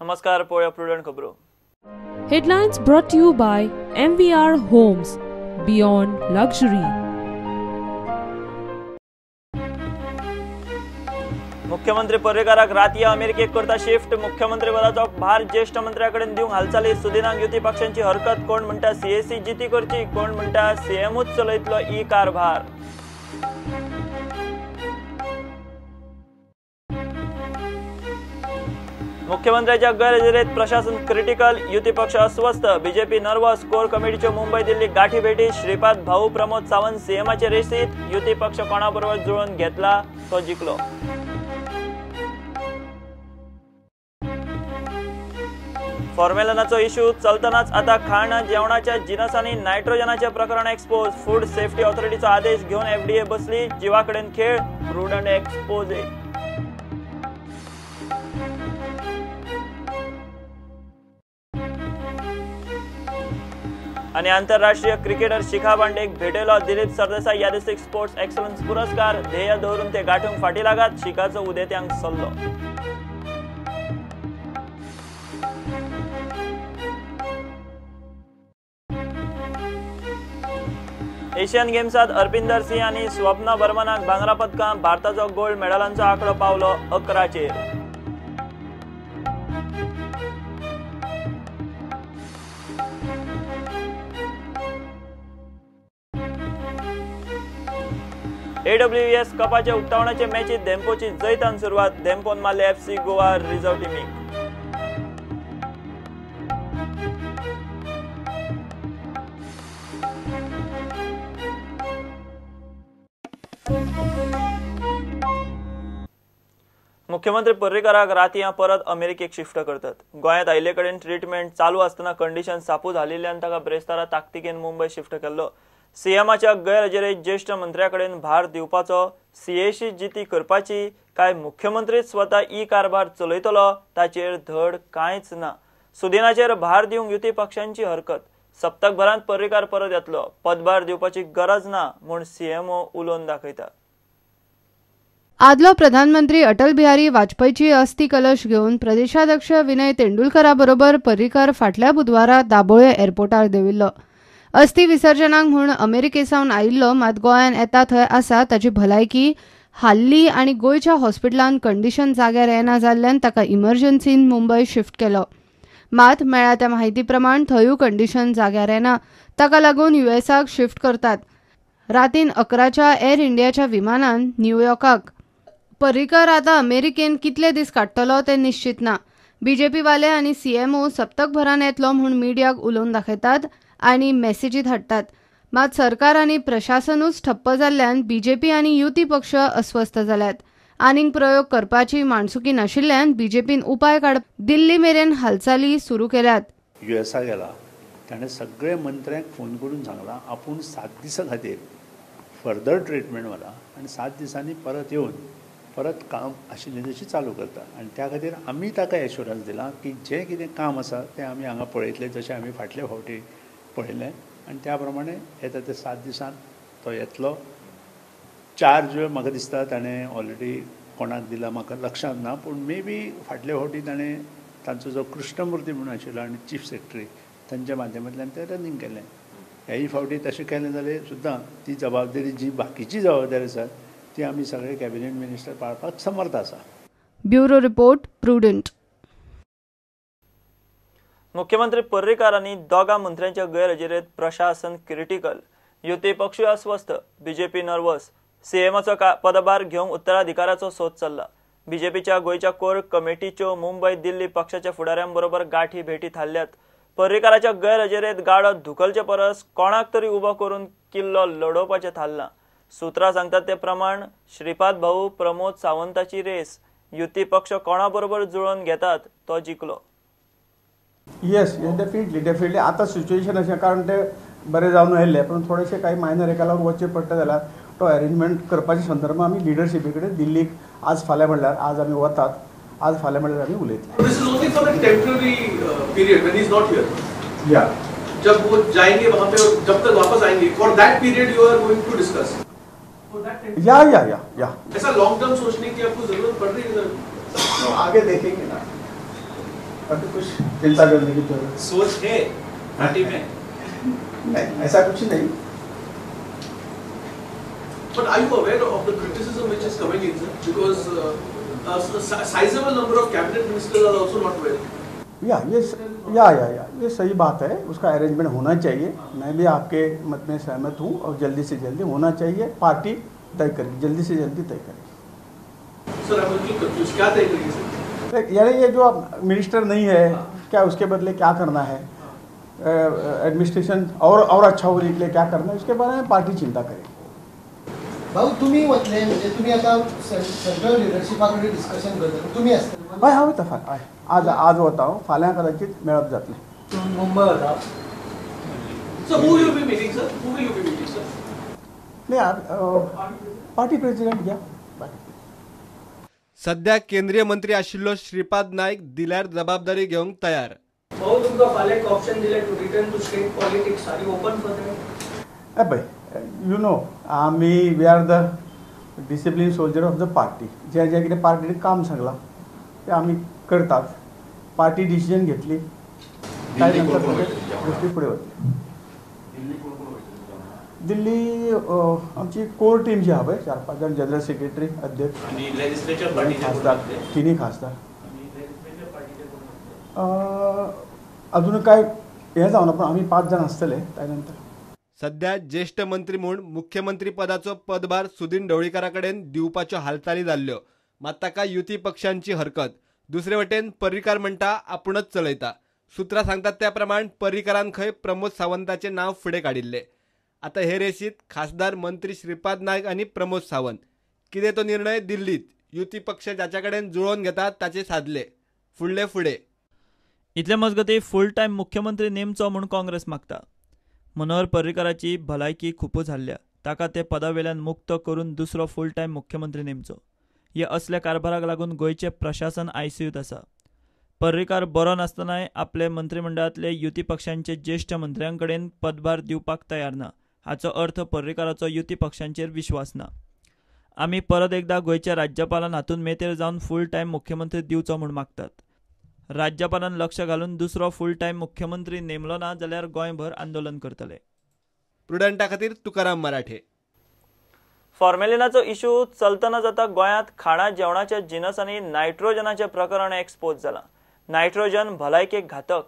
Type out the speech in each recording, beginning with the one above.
नमस्कार, पळया प्रुडंट खबरो. Headlines brought to you by MVR Homes, Beyond Luxury. मुख्यमंत्री पर्रीकाराक रातया अमेरिकेक करता शिफ्ट. मुख्यमंत्री पदाचो भार ज्येष्ठ मंत्र्याकडे दिवंक हालचाली. सुदिनांक युती पक्षांची हरकत. कोण म्हणटा सीएसी जिती करची, कोण म्हणटा सीएमूच चलयतलो ई कारभार. मुख्यमंत्र्यांच्या गैरहजेरीत प्रशासन क्रिटिकल. युती पक्ष अस्वस्थ. BJP nervous. कोर कमिटीच्यो मुंबई दिल्ली गाठी भेटी. श्रीपाद भाऊ प्रमोद सावंत सीएमाचे रेसीत. युती पक्ष कोणाबरोबर जुळून घेतला तो जिंकलो. फॉर्म्युलानाचो इश्यू चलतनाच आता खाण जेवणाच्या जिनसांनी नायट्रोजनाचे प्रकरण एक्सपोज. फूड सेफ्टी ऑथॉरिटीचो आदेश घेऊन एफडीए बसली. जीवाकडेन खेळ. Prudent expose. आणि आंतरराष्ट्रीय क्रिकेटर शिखा पांडेक भेटयलो दिलीप सरदेसाई यादस्तीक स्पोर्ट्स एक्सलन्स पुरस्कार. ध्येय दवरून ते गाठूंक फाटी लागात. शिखाचो उदेत्यांक सल्लो. एशियन गेम्सात अर्पिंदर सिंह आणि स्वप्ना बर्मनाक भांगरा पदकां. भारताचो गोल्ड मेडलांचो आंकडो पावलो 11चेर. AWS कपाचे उक्तावणाचे मॅचीत धेंपोची जैतान सुरवात. धेंपोन मारले FC गोवा रिझर्व्ह टीमीक. मुख्यमंत्री पर्रीकाराक रातया परत अमेरिकेक शिफ्ट करतात. गोंयांत आयिल्ले कडेन ट्रीटमेंट चालू आसतना कंडिशन सापू झालेल्यान ताका ब्रेस्तारा ताकतिकेन मुंबय शिफ्ट केल्लो. सीएमाच्या गैरहजेरीत ज्येष्ठ मंत्र्याकडेन भार दिवपाचो, सीएसी जिती करपाची काय मुख्यमंत्रीच स्वता ई कारभार चलयतलो ताचेर धड कांयच ना. सुदिनाचेर भार दिवंक युती पक्षांची हरकत. सप्तकभरांत पर्रीकार परत येतलो. पदभार दिवपाची गरज ना म्हूण सीएमओ उलोवन दाखयता. आदलो प्रधानमंत्री अटल बिहारी वाजपेयीची अस्थि कलश घेवन प्रदेशाध्यक्ष विनय तेंडुलकरा बरोबर पर्रीकार फाटल्या बुधवारा दाबोळे एअरपोर्टार देविल्लो. अस्थि विसर्जनाक म्हूण अमेरिकेसावन आयिल्लो, मात गोंयांत येता थंय आसा ताची भलायकी हाल्ली आनी गोंयच्या हॉस्पिटलांत कंडिशन जाग्यार येना जाल्ल्यान ताका इमर्जन्सीन मुंबय शिफ्ट केलो. मात मेळ्ळ्या त्या म्हायती प्रमाण थंयूय कंडिशन जाग्यार येना. ताका लागून युएसाक शिफ्ट करतात. रातीन 11च्या एअर इंडियाच्या विमानान न्यूयॉर्काक. पर्रीकार आतां अमेरिकेन कितले दीस काडटलो तें निश्चित ना. बीजेपी वाले आनी सीएमओ सप्तकभरान येतलो म्हूण मिडियाक उलोवन दाखयतात आनी मेसेजी धाडटात. मात सरकार आनी प्रशासनूच ठप्प जाल्ल्यान बीजेपी आनी युती पक्ष अस्वस्थ जाल्यात. आनीक प्रयोग करपाची माणसुकी नाशिल्ल्यान बीजेपीन उपाय काडप दिल्ली मेरेन हालचाली सुरू केल्यात. युएसा गेला, ताणें सगळे मंत्र्यांक फोन करून सांगला आपूण 7 दिसां खातीर फर्दर ट्रिटमेंट व्हरा आनी 7 दिसांनी परत येवन परत काम आशिल्लें तशी चालू करता. आनी त्या खातीर आमी ताका एश्युरन्स दिला की जें कितें काम आसा तें आमी हांगा पळयतले, जशें आमी फाटले फावटी पळयलें आनी त्या प्रमाणे येता ते 7 दिसान तो येतलो. चार्ज म्हाका दिसता ताणें ऑलरेडी कोणाक दिला म्हाका लक्षांत ना, पूण मे बी फाटले फावटी ताणें तांचो जो कृष्णमुर्ती म्हणून आशिल्लो आनी चीफ सेक्रेटरी तांच्या माध्यमांतल्यान तें रनिंग केलें. ह्याय फावटी तशें केलें जाल्यार सुद्दां ती जबाबदारी जी बाकीची जबाबदारी आसा ती आमी सगळे कॅबिनेट मिनिस्टर पाळपाक समर्थ आसा. Bureau report, prudent. मुख्यमंत्री पर्रीकारांनी दोगा मंत्र्यांच्या गैरहजेरीत प्रशासन क्रिटिकल. युती पक्ष अस्वस्थ. BJP nervous. सीएमओचो पदभार घेवंक उत्तराधिकाराचो सोद चल्ला. बीजेपीच्या गोंयच्या कोर कमिटीच्यो मुंबय दिल्ली पक्षाच्या फुडाऱ्यांबरोबर गाठी भेटी थारल्यात. पर्रीकाराच्या गैरहजेरीत गाडो धुकलचे परस कोणाक तरी उबो करून किल्लो लडोवपाचें थारलां. सुत्रां सांगतात ते प्रमाण श्रीपाद भाऊ प्रमोद सावंताची रेस. युती पक्ष कोणाबरोबर जुळोवन घेतात तो जिंकलो. येस, डेफिनेटली आता सिच्युएशन अशें, कारण ते बरे जावन आयिल्ले, पण थोडेशे काही मायनर एका लागून वचचें पडटा जाल्यार तो अरेंजमेंट करपाच्या संदर्भात आमी लिडरशिपी कडेन दिल्लीक आज फाल्यां म्हणल्यार आज आमी वतात, आज फाल्यां म्हणल्यार आमी उलयतले. This is only for a temporary period when he is not here. या जब वो जाएंगे वहां पे, जब तक वापस आएंगे, for that period you are going to discuss. या ऐसा लॉन्ग टर्म सोचने की आपको जरूरत पड़ रही है? आगे देखेंगे ना. बाकी कुछ चिंता करने की जरूरत सोच है पार्टी में? नहीं, ऐसा कुछ नहीं. But are you aware of the criticism which is coming in, sir? Because a sizable number of cabinet ministers are also not well. या ये सही बात है. उसका अरेंजमेंट होना चाहिए. मैं भी आपके मत में सहमत हूँ और जल्दी से जल्दी होना चाहिए. पार्टी तय करेगी, जल्दी से जल्दी तय करेगी. सर आप उनकी कंफ्यूज क्या तय करेंगे सर? यानी ये जो अब मिनिस्टर नहीं है, क्या उसके बदले क्या करना है, एडमिनिस्ट्रेशन और अच्छा होने के लिए क्या करना है, उसके बारे में पार्टी चिंता करेगी. भाऊ तुम्ही म्हटले म्हणजे तुम्ही आता सेंट्रल लिडरशिपाकडे डिस्कशन करता, तुम्ही असता हय हांव तफान हय आज वता फाल्यां कदाचित मेळप जातलें. मुंबई होता. So who will you be meeting, sir? Who will you be meeting, sir? नाही पार्टी प्रेसिडेंट घ्या. सध्या केंद्रीय मंत्री आशिल्लो श्रीपाद नाईक दिल्यार जबाबदारी घेवंक तयार. भाऊ तुमका फाल्यां एक ऑप्शन दिले to return to state politics. Are you open for that? पळय you know we are the discipline soldier of the party. जे कितें पार्टीन काम सांगलां ते आमी करतात. पार्टी डिसिजन घेतली काय नंतर गोष्टी फुडें वतली. दिल्ली आमची कोर टीम जी आहा पळय 4-5 जण, जनरल सेक्रेटरी, अध्यक्ष, खासदार, तिन्ही खासदार. अजून काय हे जावना पण आमी 5 जण आसतले त्यानंतर. सध्या ज्येष्ठ मंत्री म्हणून मुख्यमंत्री पदाचो पदभार सुदीन ढवळीकाराकडेन दिवपाच्यो हालचाली जाल्ल्यो. मात ताका युती पक्षांची हरकत. दुसरे वटेन पर्रीकार म्हणटा आपुणच चलयता. सुत्रां सांगतात त्या प्रमाण पर्रीकारान खंय प्रमोद सावंताचे नाव फुडें काडिल्ले. आता हे रेशीत खासदार मंत्री श्रीपाद नाईक आणि प्रमोद सावंत. कितें तो निर्णय दिल्लीत युती पक्ष ज्याच्या कडेन जुळोवन घेतात ताचे साधले. फुडले फुडें. इतले मजगती फूल टायम मुख्यमंत्री नेमचो म्हूण काँग्रेस मागता. मनोहर पर्रीकाराची भलायकी खूपच हाल्ल्या. ताका ते पदावेल्यान मुक्त करून दुसरो फूल टायम मुख्यमंत्री नेमचो. हे असल्या कारभाराक लागून गोंयचे प्रशासन आयसीयूत आसा. पर्रीकार बरो नासतनाय आपले मंत्रिमंडळातले युती पक्षांचे ज्येष्ठ मंत्र्यांकडेन पदभार दिवपाक तयार ना. हाचो अर्थ पर्रीकाराचो युती पक्षांचेर विश्वास ना. आमी परत एकदा गोंयच्या राज्यपालान हातून मेतेर जावन फूल टायम मुख्यमंत्री दिवचो म्हूण मागतात. राज्यपालान लक्ष घालून दुसरो फूल टायम मुख्यमंत्री नेमलो ना जाल्यार गोंयभर आंदोलन करतले. प्रुडंटा खातीर तुकाराम मराठे. फॉर्मेलिनाचो इशू चलतना जाता गोंयांत खाणा जेवणाच्या जिनस आनी नायट्रोजनाचें प्रकरण एक्सपोज जालां. नायट्रोजन भलायकेक घातक.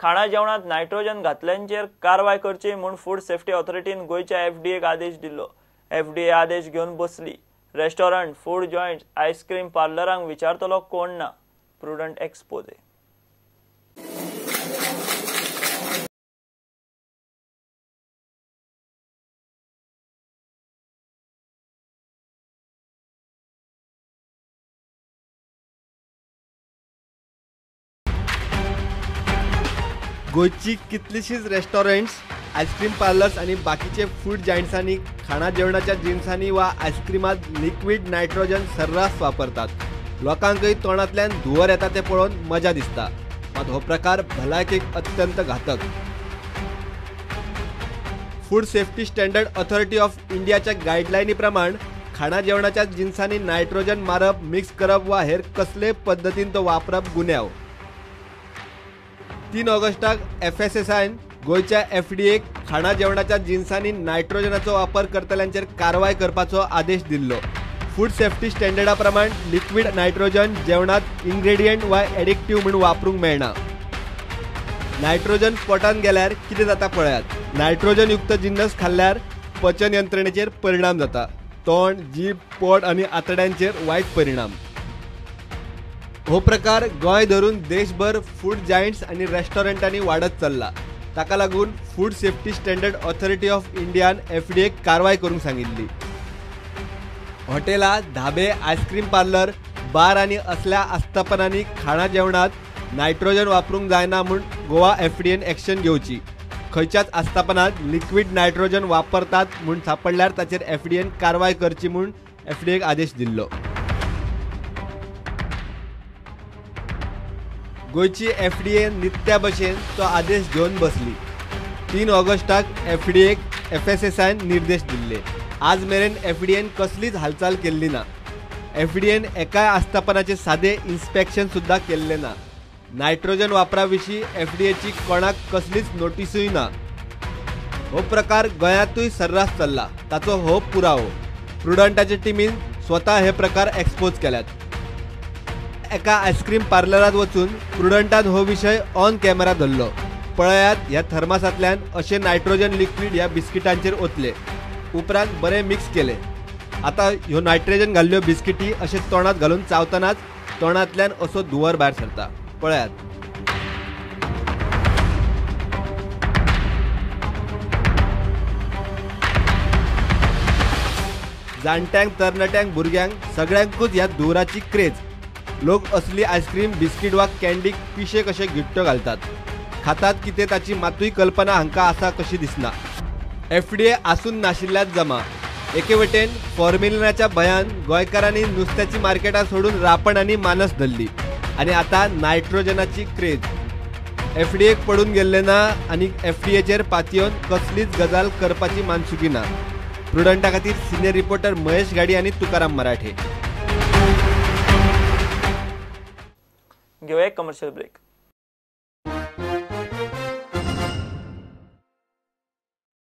खाणा जेवणात नायट्रोजन घातल्यांचेर कारवाय करची म्हूण फूड सेफ्टी ऑथॉरिटीन गोंयच्या एफडीएक आदेश दिल्लो. एफडीए आदेश घेवन बसली. रेस्टॉरंट, फूड जॉयंट्स, आयस्क्रीम पार्लरांक विचारतलो कोण ना. Prudent exposé. गोंयची कितलीशीच रेस्टॉरंट्स, आयस्क्रीम पार्लर्स आणि बाकीचे फूड जायंट्सांनी खाणा जेवणाच्या जिन्सांनी वा आयस्क्रीमात लिक्विड नायट्रोजन सर्रास वापरतात. लोकांकय तोंडांतल्यान धुंवर येता ते पळोवन मजा दिसता. मात हो प्रकार भलायकेक अत्यंत घातक. Food safety standard authority of इंडियाच्या गायडलायनी प्रमाण खाणा जेवणाच्या जिन्सांनी नायट्रोजन मारप, मिक्स करप वा हेर कसले पद्दतीन तो वापरप गुन्यांव. 3 ऑगस्टाक FSSAन गोंयच्या एफडीएक खाणा जेवणाच्या जिन्सांनी नायट्रोजनाचो वापर करतल्यांचेर कारवाय करपाचो आदेश दिल्लो. फूड सेफ्टी स्टँडर्डा प्रमाण लिक्विड नायट्रोजन जेवणात इन्ग्रेडियंट वा एडिक्टिव्ह म्हणून वापरूंक मेळना. नायट्रोजन पोटान गेल्यार कितें जाता पळयात. नायट्रोजन युक्त जिन्नस खाल्ल्यार पचन यंत्रणेचेर परिणाम जाता. तोंड, जीभ, पोट आनी आंतड्यांचेर वायट परिणाम. हो प्रकार गोंय धरून देशभर फूड जायंट्स आनी रेस्टॉरंटांनी वाडत चल्ला. ताका लागून food safety standard authority of इंडियान एफडीएक कारवाय करूंक सांगिल्ली. हॉटेलां, धाबे, आयस्क्रीम पार्लर, बार आनी असल्या आस्थापनांनी खाणा जेवणात नायट्रोजन वापरूंक जायना म्हूण गोवा एफडीएन एक्शन घेवची. खंयच्याच आस्थापनात लिक्विड नायट्रोजन वापरतात म्हूण सापडल्यार ताचेर एफडीएन कारवाय करची म्हूण एफडीएक आदेश दिल्लो. गोंयची एफडीए नित्या भशेन तो आदेश घेवन बसली. 3 ऑगस्टाक एफडीएक FSSAन निर्देश दिल्ले. आज मेरेन एफडीएन कसलीच हालचाल केल्ली ना. एफडीएन एकाय आस्थापनाचे सादे इन्स्पेक्शन सुद्धा केल्ले ना. नायट्रोजन वापराविशीं एफडीएची कोणाक कसलीच नोटीसूय ना. हो प्रकार गोंयांतूय सर्रास चल्ला. ताचो हो पुरावो. प्रुडंटाचे टिमीन स्वता हे प्रकार एक्सपोज केल्यात. एका आयस्क्रीम पार्लरात वचून प्रुडंटान हो विशय ऑन कॅमेरा धरलो. पळयात, ह्या थर्मासांतल्यान अशें नायट्रोजन लिक्वीड ह्या बिस्किटांचेर ओतले. उपरांत बरें मिक्स केले. आतां ह्यो नायट्रोजन घाल्ल्यो बिस्किटी अशें तोंडात घालून चावतनाच तोंडांतल्यान असो धुंवर भायर सरता. पळयात. जाणट्यांक, तरणाट्यांक, भुरग्यांक सगळ्यांकूच ह्या धुंवराची क्रेज. लोक असली आयस्क्रीम, बिस्कीट वा कॅन्डीक पिशे कशे घिट्ट्यो घालतात. खातात कितें ताची मातूय कल्पना हांकां आसा कशी दिसना. एफडीए आसून नाशिल्ल्यात जमा. एके वटेन फॉर्म्युलिनाच्या भयान गोंयकारांनी नुस्त्याची मार्केटां सोडून रापण आनी मानस धरली. आनी आतां नायट्रोजनाची क्रेज. एफडीएक पडून गेल्ले ना आनी एफडीएचेर पातयेवन कसलीच गजाल करपाची मानसुकी ना. प्रुडंटा खातीर सिनियर रिपोर्टर महेश गाडी आनी तुकाराम मराठे. घेऊया एक कमर्शियल ब्रेक.